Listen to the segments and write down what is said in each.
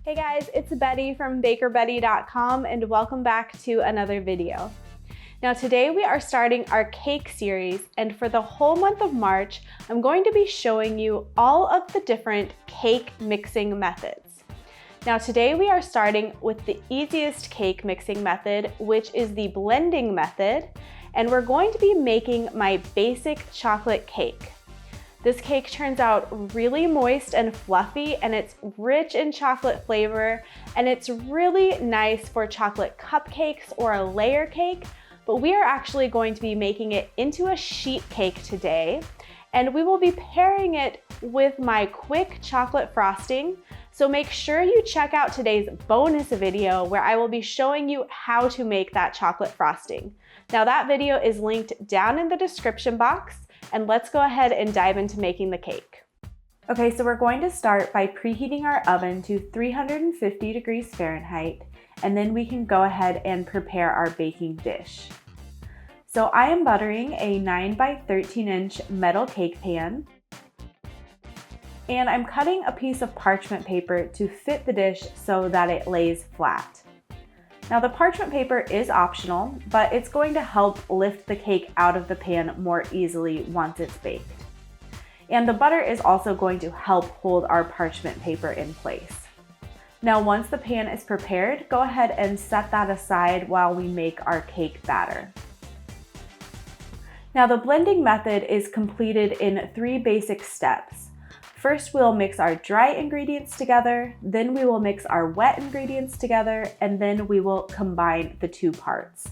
Hey guys, it's Betty from BakerBettie.com and welcome back to another video. Now today we are starting our cake series, and for the whole month of March, I'm going to be showing you all of the different cake mixing methods. Now today we are starting with the easiest cake mixing method, which is the blending method, and we're going to be making my basic chocolate cake. This cake turns out really moist and fluffy, and it's rich in chocolate flavor, and it's really nice for chocolate cupcakes or a layer cake, but we are actually going to be making it into a sheet cake today, and we will be pairing it with my quick chocolate frosting. So make sure you check out today's bonus video where I will be showing you how to make that chocolate frosting. Now that video is linked down in the description box, and let's go ahead and dive into making the cake. Okay, so we're going to start by preheating our oven to 350 degrees Fahrenheit, and then we can go ahead and prepare our baking dish. So I am buttering a 9 by 13 inch metal cake pan, and I'm cutting a piece of parchment paper to fit the dish so that it lays flat. Now the parchment paper is optional, but it's going to help lift the cake out of the pan more easily once it's baked. And the butter is also going to help hold our parchment paper in place. Now once the pan is prepared, go ahead and set that aside while we make our cake batter. Now the blending method is completed in 3 basic steps. First, we'll mix our dry ingredients together, then we will mix our wet ingredients together, and then we will combine the 2 parts.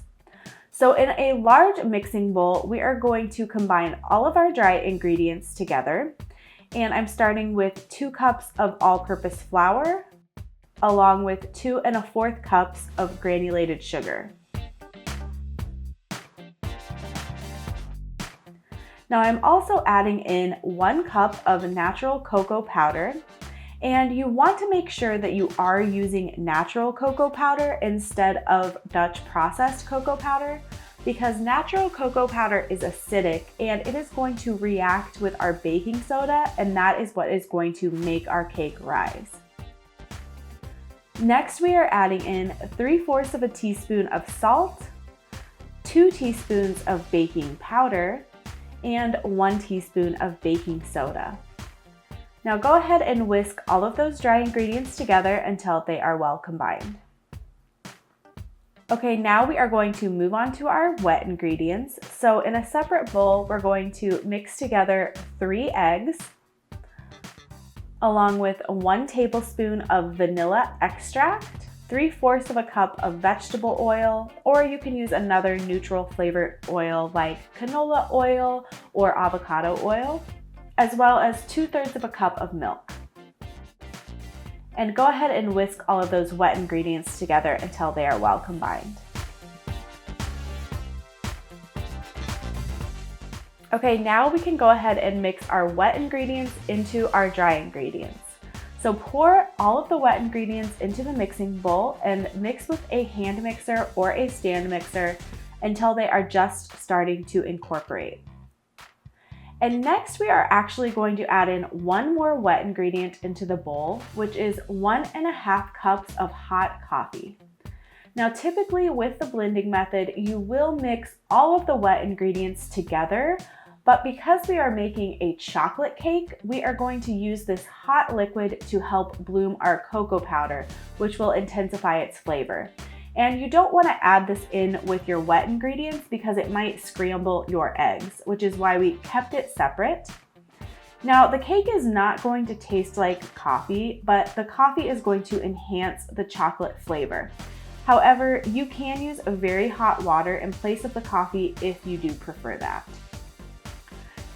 So in a large mixing bowl, we are going to combine all of our dry ingredients together, and I'm starting with 2 cups of all-purpose flour, along with 2 1/4 cups of granulated sugar. Now I'm also adding in 1 cup of natural cocoa powder, and you want to make sure that you are using natural cocoa powder instead of Dutch processed cocoa powder, because natural cocoa powder is acidic and it is going to react with our baking soda, and that is what is going to make our cake rise. Next, we are adding in 3/4 of a teaspoon of salt, 2 teaspoons of baking powder, and 1 teaspoon of baking soda. Now go ahead and whisk all of those dry ingredients together until they are well combined. Okay, now we are going to move on to our wet ingredients. So in a separate bowl, we're going to mix together 3 eggs, along with 1 tablespoon of vanilla extract, 3/4 of a cup of vegetable oil, or you can use another neutral flavored oil like canola oil or avocado oil, as well as 2/3 of a cup of milk. And go ahead and whisk all of those wet ingredients together until they are well combined. Okay, now we can go ahead and mix our wet ingredients into our dry ingredients. So pour all of the wet ingredients into the mixing bowl and mix with a hand mixer or a stand mixer until they are just starting to incorporate. And next we are actually going to add in 1 more wet ingredient into the bowl, which is 1 1/2 cups of hot coffee. Now typically with the blending method, you will mix all of the wet ingredients together, but because we are making a chocolate cake, we are going to use this hot liquid to help bloom our cocoa powder, which will intensify its flavor. And you don't want to add this in with your wet ingredients because it might scramble your eggs, which is why we kept it separate. Now the cake is not going to taste like coffee, but the coffee is going to enhance the chocolate flavor. However, you can use a very hot water in place of the coffee if you do prefer that.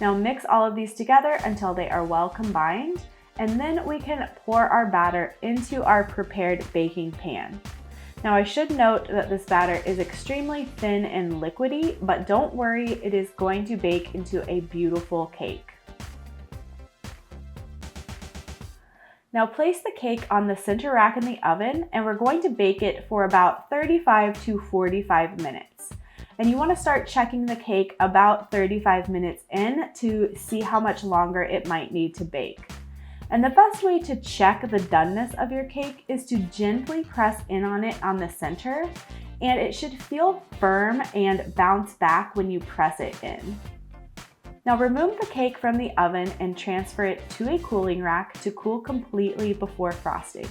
Now mix all of these together until they are well combined, and then we can pour our batter into our prepared baking pan. Now I should note that this batter is extremely thin and liquidy, but don't worry, it is going to bake into a beautiful cake. Now place the cake on the center rack in the oven, and we're going to bake it for about 35 to 45 minutes. And you want to start checking the cake about 35 minutes in to see how much longer it might need to bake. And the best way to check the doneness of your cake is to gently press in on it on the center, and it should feel firm and bounce back when you press it in. Now remove the cake from the oven and transfer it to a cooling rack to cool completely before frosting.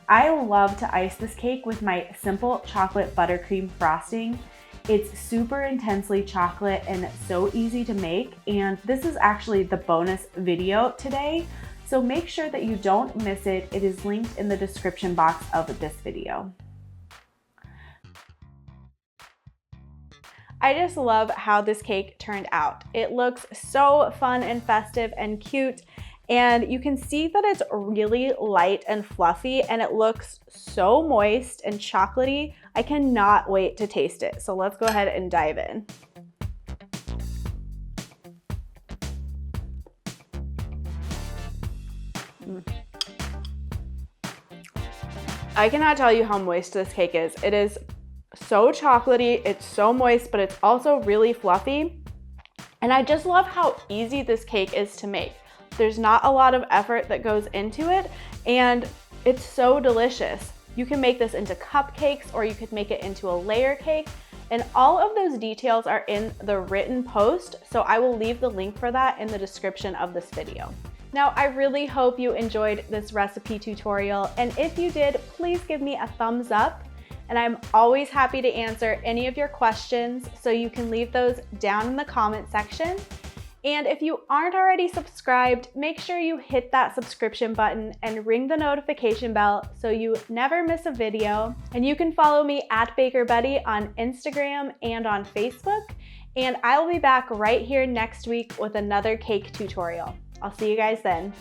I love to ice this cake with my simple chocolate buttercream frosting. It's super intensely chocolate and so easy to make, and this is actually the bonus video today, so make sure that you don't miss it. It is linked in the description box of this video. I just love how this cake turned out. It looks so fun and festive and cute, and you can see that it's really light and fluffy, and it looks so moist and chocolatey. I cannot wait to taste it. So let's go ahead and dive in. I cannot tell you how moist this cake is. It is so chocolatey, it's so moist, but it's also really fluffy. And I just love how easy this cake is to make. There's not a lot of effort that goes into it, and it's so delicious. You can make this into cupcakes, or you could make it into a layer cake, and all of those details are in the written post, so I will leave the link for that in the description of this video. Now, I really hope you enjoyed this recipe tutorial, and if you did, please give me a thumbs up, and I'm always happy to answer any of your questions, so you can leave those down in the comment section. And if you aren't already subscribed, make sure you hit that subscription button and ring the notification bell so you never miss a video. And you can follow me at Baker Betty on Instagram and on Facebook. And I will be back right here next week with another cake tutorial. I'll see you guys then.